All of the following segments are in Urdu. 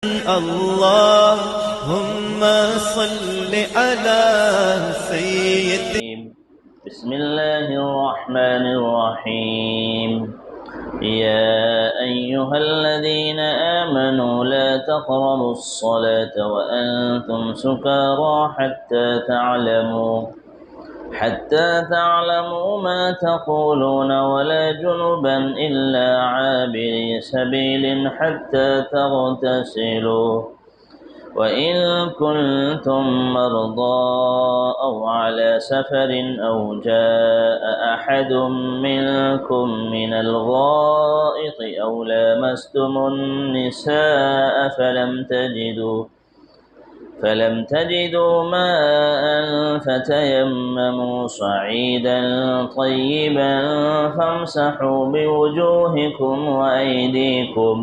اللهم صل على سيدنا. بسم الله الرحمن الرحيم. يا أيها الذين آمنوا لا تقربوا الصلاة وأنتم سكارى حتى تعلموا ما تقولون ولا جنبا إلا عابري سبيل حتى تغتسلوا وإن كنتم مرضى أو على سفر أو جاء أحد منكم من الغائط أو لامستم النساء فلم تجدوا ماء فتيمموا صعيدا طيبا فامسحوا بوجوهكم وأيديكم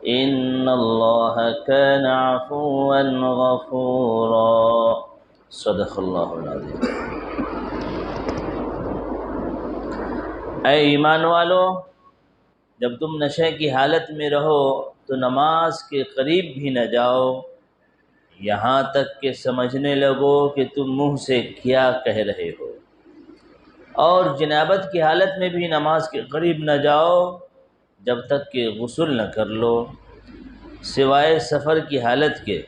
إن الله كان عفوا غفورا. صدق اللہ العظیم. اے ایمان والو، جب تم نشے کی حالت میں رہو تو نماز کے قریب بھی نہ جاؤ یہاں تک کہ سمجھنے لگو کہ تم منہ سے کیا کہہ رہے ہو، اور جنابت کی حالت میں بھی نماز کے قریب نہ جاؤ جب تک کہ غسل نہ کر لو سوائے سفر کی حالت کے،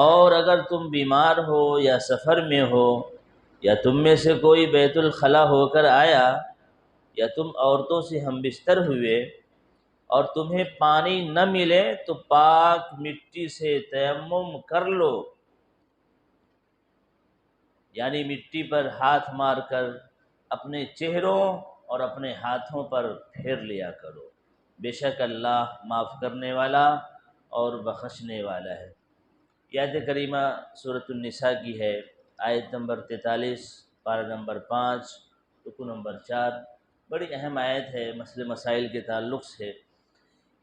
اور اگر تم بیمار ہو یا سفر میں ہو یا تم میں سے کوئی بیت الخلا ہو کر آیا یا تم عورتوں سے ہم بستر ہوئے اور تمہیں پانی نہ ملے تو پاک مٹی سے تیمم کر لو، یعنی مٹی پر ہاتھ مار کر اپنے چہروں اور اپنے ہاتھوں پر پھیر لیا کرو، بے شک اللہ معاف کرنے والا اور بخشنے والا ہے. یہ آیت کریمہ سورۃ النساء کی ہے، آیت نمبر 43، پارہ نمبر 5، رکوع نمبر 4. بڑی اہم آیت ہے، مسئلے مسائل کے تعلق سے.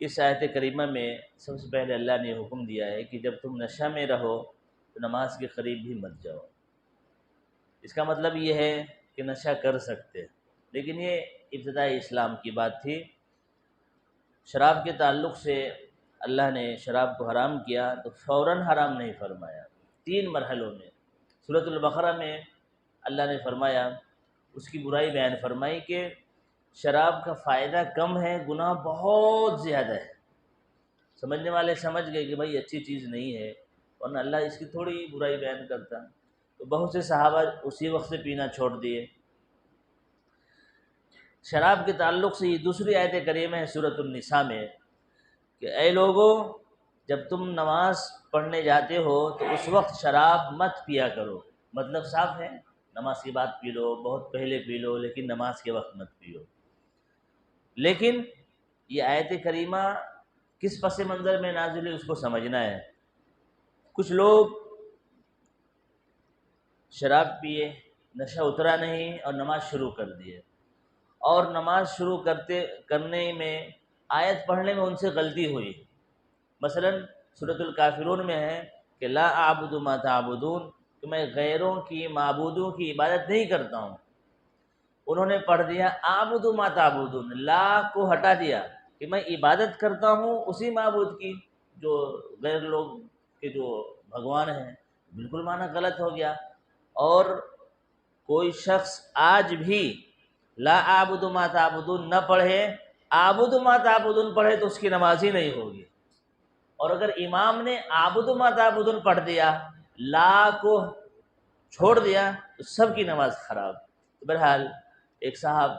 اس آیت کریمہ میں سب سے پہلے اللہ نے حکم دیا ہے کہ جب تم نشہ میں رہو تو نماز کے قریب بھی مت جاؤ. اس کا مطلب یہ ہے کہ نشہ کر سکتے، لیکن یہ ابتدائی اسلام کی بات تھی. شراب کے تعلق سے اللہ نے شراب کو حرام کیا تو فوراً حرام نہیں فرمایا، 3 مرحلوں میں. سورۃ البقرہ میں اللہ نے فرمایا، اس کی برائی بیان فرمائی کہ شراب کا فائدہ کم ہے، گناہ بہت زیادہ ہے. سمجھنے والے سمجھ گئے کہ بھائی اچھی چیز نہیں ہے، ورنہ اللہ اس کی تھوڑی برائی بیان کرتا. تو بہت سے صحابہ اسی وقت سے پینا چھوڑ دیے. شراب کے تعلق سے یہ دوسری آیت کریمہ ہے سورۃ النساء میں کہ اے لوگو، جب تم نماز پڑھنے جاتے ہو تو اس وقت شراب مت پیا کرو. مطلب صاف ہے، نماز کے بعد پی لو، بہت پہلے پی لو، لیکن نماز کے وقت مت پیو. لیکن یہ آیت کریمہ کس پس منظر میں نازل ہے اس کو سمجھنا ہے. کچھ لوگ شراب پیے، نشہ اترا نہیں اور نماز شروع کر دیے، اور نماز شروع کرنے میں آیت پڑھنے میں ان سے غلطی ہوئی. مثلا سورۃ الکافرون میں ہے کہ لا اعبد ما تعبدون، کہ میں غیروں کی معبودوں کی عبادت نہیں کرتا ہوں. انہوں نے پڑھ دیا اعبد ما تعبدون، لا کو ہٹا دیا کہ میں عبادت کرتا ہوں اسی معبود کی جو غیر لوگ کے جو بھگوان ہیں. بالکل معنی غلط ہو گیا. اور کوئی شخص آج بھی لا اعبد ما تعبدون نہ پڑھے، اعبد ما تعبدون پڑھے تو اس کی نماز ہی نہیں ہوگی. اور اگر امام نے اعبد ما تعبدون پڑھ دیا، لا کو چھوڑ دیا تو سب کی نماز خراب. بہرحال ایک صاحب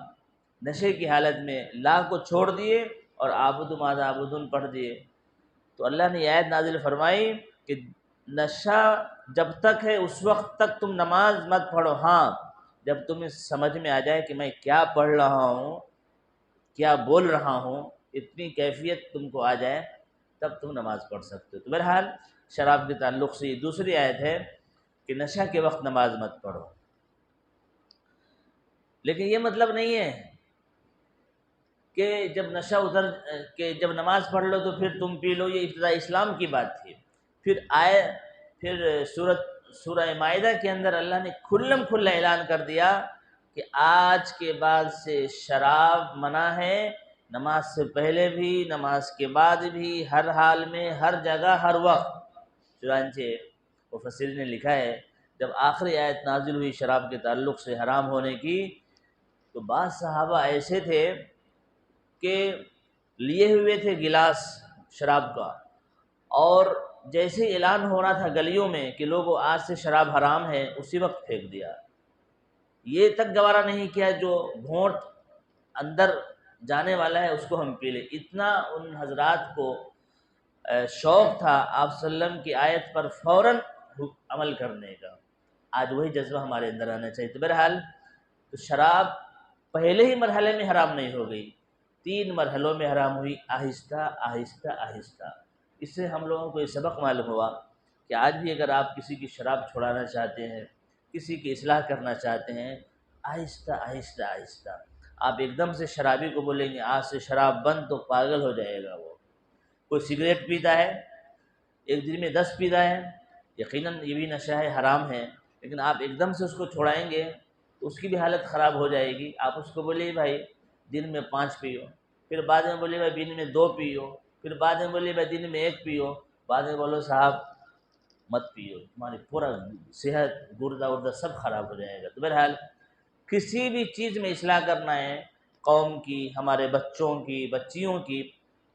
نشے کی حالت میں لا کو چھوڑ دیے اور اعبد ما تعبدون پڑھ دیے، تو اللہ نے یہ آیت نازل فرمائی کہ نشہ جب تک ہے اس وقت تک تم نماز مت پڑھو. ہاں، جب تمہیں سمجھ میں آ جائے کہ میں کیا پڑھ رہا ہوں، کیا بول رہا ہوں، اتنی کیفیت تم کو آ جائے تب تم نماز پڑھ سکتے ہو. تو بہرحال شراب کے تعلق سے یہ دوسری آیت ہے کہ نشہ کے وقت نماز مت پڑھو. لیکن یہ مطلب نہیں ہے کہ جب نشہ کہ جب نماز پڑھ لو تو پھر تم پی لو. یہ ابتدائی اسلام کی بات تھی. پھر سورہ مائدہ کے اندر اللہ نے کھلم کھلا اعلان کر دیا کہ آج کے بعد سے شراب منع ہے، نماز سے پہلے بھی، نماز کے بعد بھی، ہر حال میں، ہر جگہ، ہر وقت۔ چنانچہ مفسرین نے لکھا ہے جب آخری آیت نازل ہوئی شراب کے تعلق سے حرام ہونے کی، تو بعض صحابہ ایسے تھے کہ لیے ہوئے تھے گلاس شراب کا، اور جیسے اعلان ہو رہا تھا گلیوں میں کہ لوگوں آج سے شراب حرام ہے، اسی وقت پھینک دیا۔ یہ تک گوارا نہیں کیا جو گھونٹ اندر جانے والا ہے اس کو ہم پی لیں۔ اتنا ان حضرات کو شوق تھا آپ صلی اللہ علیہ وسلم کی آیت پر فوراً عمل کرنے کا۔ آج وہی جذبہ ہمارے اندر آنا چاہیے۔ تو بہرحال تو شراب پہلے ہی مرحلے میں حرام نہیں ہو گئی، 3 مرحلوں میں حرام ہوئی، آہستہ آہستہ آہستہ۔ اس سے ہم لوگوں کو یہ سبق معلوم ہوا کہ آج بھی اگر آپ کسی کی شراب چھڑانا چاہتے ہیں، کسی کی اصلاح کرنا چاہتے ہیں، آہستہ آہستہ آہستہ۔ آپ ایک دم سے شرابی کو بولیں گے آج سے شراب بند تو پاگل ہو جائے گا وہ۔ کوئی سگریٹ پیتا ہے، ایک دن میں 10 پیتا ہے، یقیناً یہ بھی نشہ ہے، حرام ہے، لیکن آپ ایک دم سے اس کو چھوڑائیں گے تو اس کی بھی حالت خراب ہو جائے گی۔ آپ اس کو بولیے بھائی دن میں 5 پیو، پھر بعد میں بولیے بھائی دن میں 2 پیو، پھر بعد میں بولیے بھائی دن میں 1 پیو، بعد میں بولو صاحب مت پیو، تمہاری پورا صحت گردہ وردہ سب خراب ہو جائے گا۔ تو بہرحال کسی بھی چیز میں اصلاح کرنا ہے، قوم کی، ہمارے بچوں کی، بچیوں کی،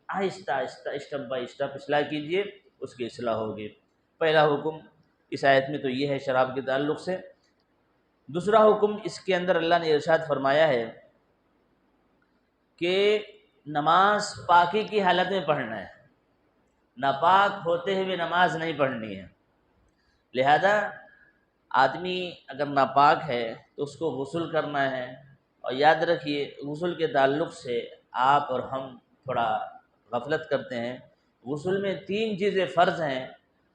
آہستہ آہستہ اسٹیپ بائی اسٹیپ اصلاح کیجیے، اس کی اصلاح ہوگی۔ پہلا حکم اس آیت میں تو یہ ہے شراب کے تعلق سے۔ دوسرا حکم اس کے اندر اللہ نے ارشاد فرمایا ہے کہ نماز پاکی کی حالت میں پڑھنا ہے، ناپاک ہوتے ہوئے نماز نہیں پڑھنی ہے۔ لہذا آدمی اگر ناپاک ہے تو اس کو غسل کرنا ہے، اور یاد رکھیے غسل کے تعلق سے آپ اور ہم تھوڑا غفلت کرتے ہیں۔ غسل میں 3 چیزیں فرض ہیں،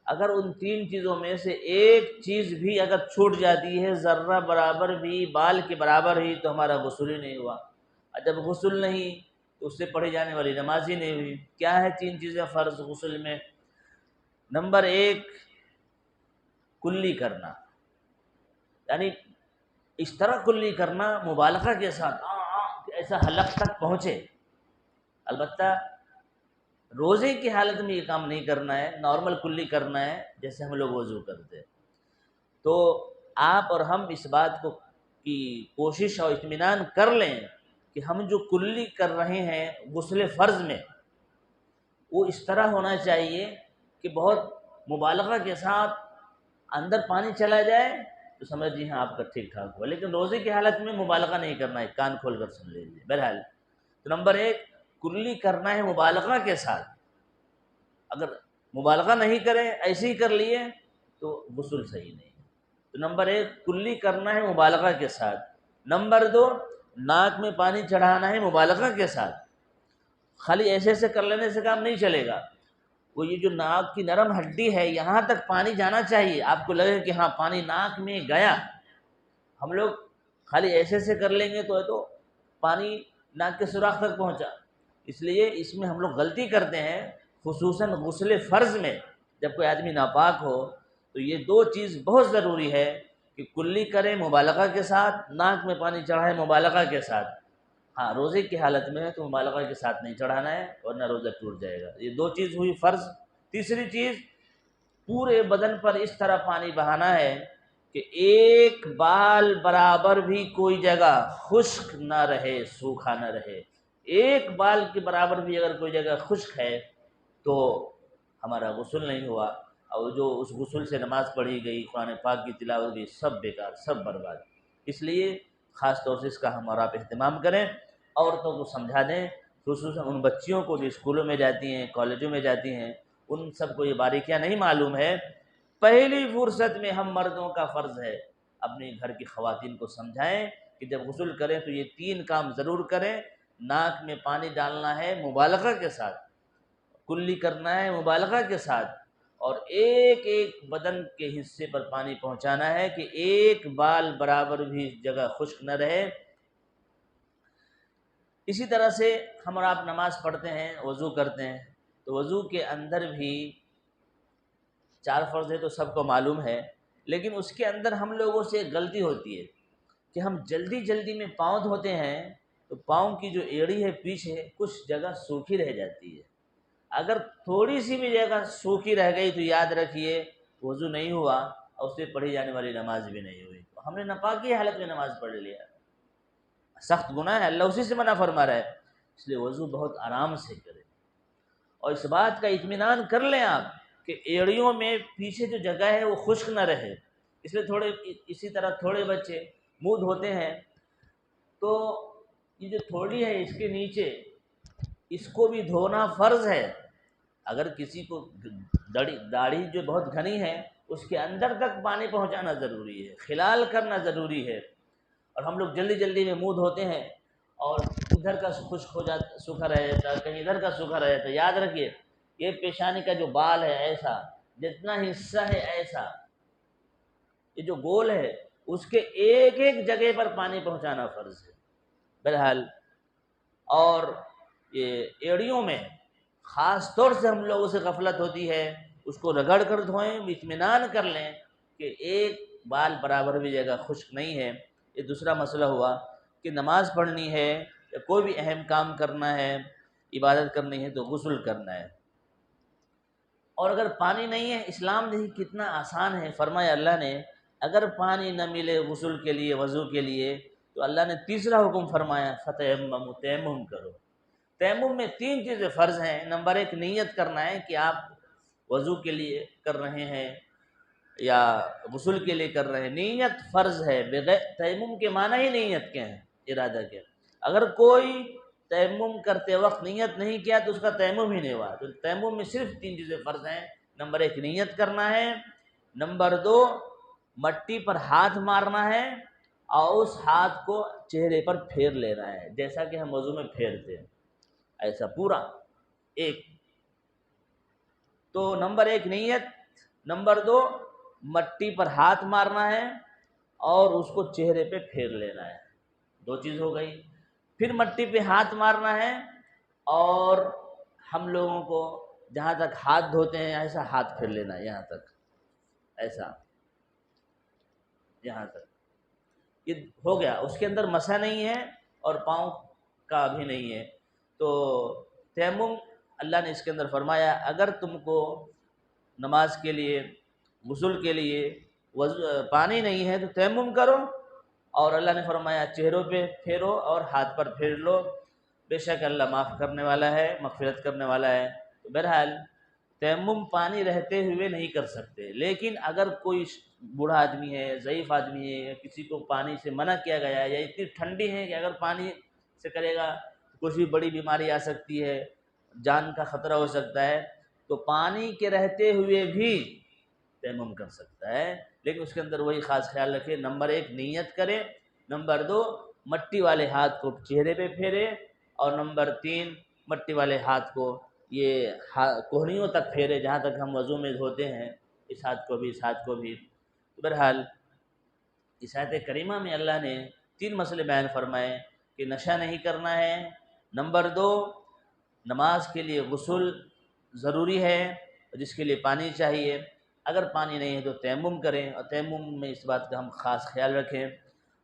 اگر ان 3 چیزوں میں سے ایک چیز بھی اگر چھوٹ جاتی ہے، ذرہ برابر بھی، بال کے برابر ہی، تو ہمارا غسل ہی نہیں ہوا۔ اور جب غسل نہیں تو اس سے پڑھی جانے والی نماز ہی نہیں ہوئی۔ کیا ہے 3 چیزیں فرض غسل میں؟ نمبر 1 کلی کرنا، یعنی اس طرح کلی کرنا مبالغہ کے ساتھ کہ ایسا حلق تک پہنچے۔ البتہ روزے کی حالت میں یہ کام نہیں کرنا ہے، نارمل کلی کرنا ہے جیسے ہم لوگ وضو کرتے۔ تو آپ اور ہم اس بات کو کی کوشش اور اطمینان کر لیں کہ ہم جو کلی کر رہے ہیں غسل فرض میں، وہ اس طرح ہونا چاہیے کہ بہت مبالغہ کے ساتھ اندر پانی چلا جائے تو سمجھ جی ہاں آپ کا ٹھیک ٹھاک ہوا، لیکن روزے کی حالت میں مبالغہ نہیں کرنا ہے، کان کھول کر سن لیجیے۔ بہرحال تو نمبر 1 کلی کرنا ہے مبالغہ کے ساتھ۔ اگر مبالغہ نہیں کریں، ایسے ہی کر لیے تو غسل صحیح نہیں ہے۔ تو نمبر 1 کلی کرنا ہے مبالغہ کے ساتھ۔ نمبر 2 ناک میں پانی چڑھانا ہے مبالغہ کے ساتھ۔ خالی ایسے ایسے کر لینے سے کام نہیں چلے گا، وہ یہ جو ناک کی نرم ہڈی ہے یہاں تک پانی جانا چاہیے، آپ کو لگے کہ ہاں پانی ناک میں گیا۔ ہم لوگ خالی ایسے ایسے کر لیں گے تو پانی ناک کے سوراخ تک پہنچا۔ اس لیے اس میں ہم لوگ غلطی کرتے ہیں، خصوصاً غسل فرض میں جب کوئی آدمی ناپاک ہو تو یہ 2 چیز بہت ضروری ہے کہ کلی کریں مبالغہ کے ساتھ، ناک میں پانی چڑھائیں مبالغہ کے ساتھ۔ ہاں روزے کی حالت میں ہے تو مبالغہ کے ساتھ نہیں چڑھانا ہے ورنہ روزہ ٹوٹ جائے گا۔ یہ 2 چیز ہوئی فرض۔ تیسری چیز پورے بدن پر اس طرح پانی بہانا ہے کہ ایک بال برابر بھی کوئی جگہ خشک نہ رہے، سوکھا نہ رہے۔ ایک بال کے برابر بھی اگر کوئی جگہ خشک ہے تو ہمارا غسل نہیں ہوا، اور جو اس غسل سے نماز پڑھی گئی، قرآن پاک کی تلاوت کی، سب بیکار، سب برباد۔ اس لیے خاص طور سے اس کا ہم اور آپ اہتمام کریں، عورتوں کو سمجھا دیں، خصوصاً ان بچیوں کو جو اسکولوں میں جاتی ہیں، کالجوں میں جاتی ہیں، ان سب کو یہ باریکیاں نہیں معلوم ہے۔ پہلی فرصت میں ہم مردوں کا فرض ہے اپنے گھر کی خواتین کو سمجھائیں کہ جب غسل کریں تو یہ 3 کام ضرور کریں۔ ناک میں پانی ڈالنا ہے مبالغہ کے ساتھ، کلی کرنا ہے مبالغہ کے ساتھ، اور ایک ایک بدن کے حصے پر پانی پہنچانا ہے کہ ایک بال برابر بھی جگہ خشک نہ رہے۔ اسی طرح سے ہم اور آپ نماز پڑھتے ہیں، وضو کرتے ہیں، تو وضو کے اندر بھی 4 فرض ہے تو سب کو معلوم ہے، لیکن اس کے اندر ہم لوگوں سے ایک غلطی ہوتی ہے کہ ہم جلدی جلدی میں پاؤں دھوتے ہیں تو پاؤں کی جو ایڑی ہے پیچھے کچھ جگہ سوکھی رہ جاتی ہے، اگر تھوڑی سی بھی جگہ سوکھی رہ گئی تو یاد رکھیے وضو نہیں ہوا اور اس سے پڑھی جانے والی نماز بھی نہیں ہوئی، تو ہم نے ناپاکی حالت میں نماز پڑھ لیا، سخت گناہ ہے، اللہ اسی سے منع فرما رہا ہے، اس لیے وضو بہت آرام سے کریں، اور اس بات کا اطمینان کر لیں آپ کہ ایڑیوں میں پیچھے جو جگہ ہے وہ خشک نہ رہے، اس لیے اسی طرح تھوڑے بچے منہ دھوتے ہیں تو یہ جو تھوڑی ہے اس کے نیچے اس کو بھی دھونا فرض ہے، اگر کسی کو داڑھی جو بہت گھنی ہے اس کے اندر تک پانی پہنچانا ضروری ہے، خلال کرنا ضروری ہے، اور ہم لوگ جلدی جلدی میں منہ دھوتے ہیں اور ادھر کا خشک ہو جاتا، سوکھا رہ جاتا ہے، کہیں ادھر کا سوکھا رہ جاتا ہے، یاد رکھیے یہ پیشانی کا جو بال ہے ایسا، جتنا حصہ ہے ایسا، یہ جو گول ہے اس کے ایک ایک جگہ پر پانی پہنچانا فرض ہے بہرحال۔ اور یہ ایڑیوں میں خاص طور سے ہم لوگوں سے غفلت ہوتی ہے، اس کو رگڑ کر دھوئیں، اطمینان کر لیں کہ ایک بال برابر بھی جگہ خشک نہیں ہے۔ یہ دوسرا مسئلہ ہوا کہ نماز پڑھنی ہے یا کوئی بھی اہم کام کرنا ہے، عبادت کرنی ہے تو غسل کرنا ہے، اور اگر پانی نہیں ہے، اسلام دیکھیے کتنا آسان ہے، فرمایا اللہ نے اگر پانی نہ ملے غسل کے لیے، وضو کے لیے، تو اللہ نے تیسرا حکم فرمایا فتیمموا، تیمم کرو۔ تیمم میں 3 چیزیں فرض ہیں، نمبر 1 نیت کرنا ہے کہ آپ وضو کے لیے کر رہے ہیں یا غسل کے لیے کر رہے ہیں، نیت فرض ہے، بغیر تیمم کے معنی ہی نیت کے ہیں، ارادہ کے، اگر کوئی تیمم کرتے وقت نیت نہیں کیا تو اس کا تیمم ہی نہیں ہوا، تو تیمم میں صرف 3 چیزیں فرض ہیں، نمبر 1 نیت کرنا ہے، نمبر 2 مٹی پر ہاتھ مارنا ہے اور اس ہاتھ کو چہرے پر پھیر لینا ہے، جیسا کہ ہم وضو میں پھیرتے ہیں ایسا پورا ایک، تو نمبر 1 نیت، نمبر 2 مٹی پر ہاتھ مارنا ہے اور اس کو چہرے پہ پھیر لینا ہے، 2 چیز ہو گئی، پھر مٹی پہ ہاتھ مارنا ہے اور ہم لوگوں کو جہاں تک ہاتھ دھوتے ہیں ایسا ہاتھ پھیر لینا ہے، یہاں تک، ایسا یہاں تک، یہ ہو گیا، اس کے اندر مسح نہیں ہے اور پاؤں کا بھی نہیں ہے، تو تیمم اللہ نے اس کے اندر فرمایا اگر تم کو نماز کے لیے، غسل کے لیے پانی نہیں ہے تو تیمم کرو، اور اللہ نے فرمایا چہروں پہ پھیرو اور ہاتھ پر پھیر لو، بے شک اللہ معاف کرنے والا ہے، مغفرت کرنے والا ہے۔ تو بہرحال تیمم پانی رہتے ہوئے نہیں کر سکتے، لیکن اگر کوئی بوڑھا آدمی ہے، ضعیف آدمی ہے، یا کسی کو پانی سے منع کیا گیا ہے یا اتنی ٹھنڈی ہے کہ اگر پانی سے کرے گا کچھ بھی بڑی بیماری آ سکتی ہے، جان کا خطرہ ہو سکتا ہے، تو پانی کے رہتے ہوئے بھی تیمم کر سکتا ہے، لیکن اس کے اندر وہی خاص خیال رکھے، نمبر 1 نیت کرے، نمبر 2 مٹی والے ہاتھ کو چہرے پہ پھیرے، اور نمبر 3 مٹی والے ہاتھ کو یہ کوہنیوں تک پھیرے جہاں تک ہم وضو میں دھوتے ہیں، اس ہاتھ کو بھی اس ہاتھ کو بھی۔ بہرحال اس آیت کریمہ میں اللہ نے 3 مسئلے بیان فرمائے کہ نشہ نہیں کرنا ہے، نمبر 2 نماز کے لیے غسل ضروری ہے جس کے لیے پانی چاہیے، اگر پانی نہیں ہے تو تیمم کریں، اور تیمم میں اس بات کا ہم خاص خیال رکھیں،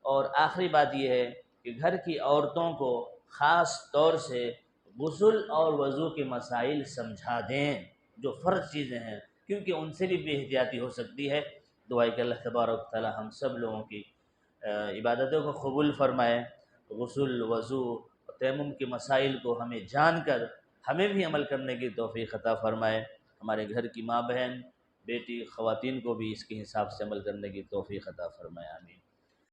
اور آخری بات یہ ہے کہ گھر کی عورتوں کو خاص طور سے غسل اور وضو کے مسائل سمجھا دیں جو فرض چیزیں ہیں، کیونکہ ان سے بھی بے احتیاطی ہو سکتی ہے۔ دعا ہے کہ اللہ تبارک و تعالی ہم سب لوگوں کی عبادتوں کو قبول فرمائے، غسل، وضو اور تیمم کے مسائل کو ہمیں جان کر ہمیں بھی عمل کرنے کی توفیق عطا فرمائے، ہمارے گھر کی ماں بہن، بیٹی، خواتین کو بھی اس کے حساب سے عمل کرنے کی توفیق عطا فرمائے، آمین۔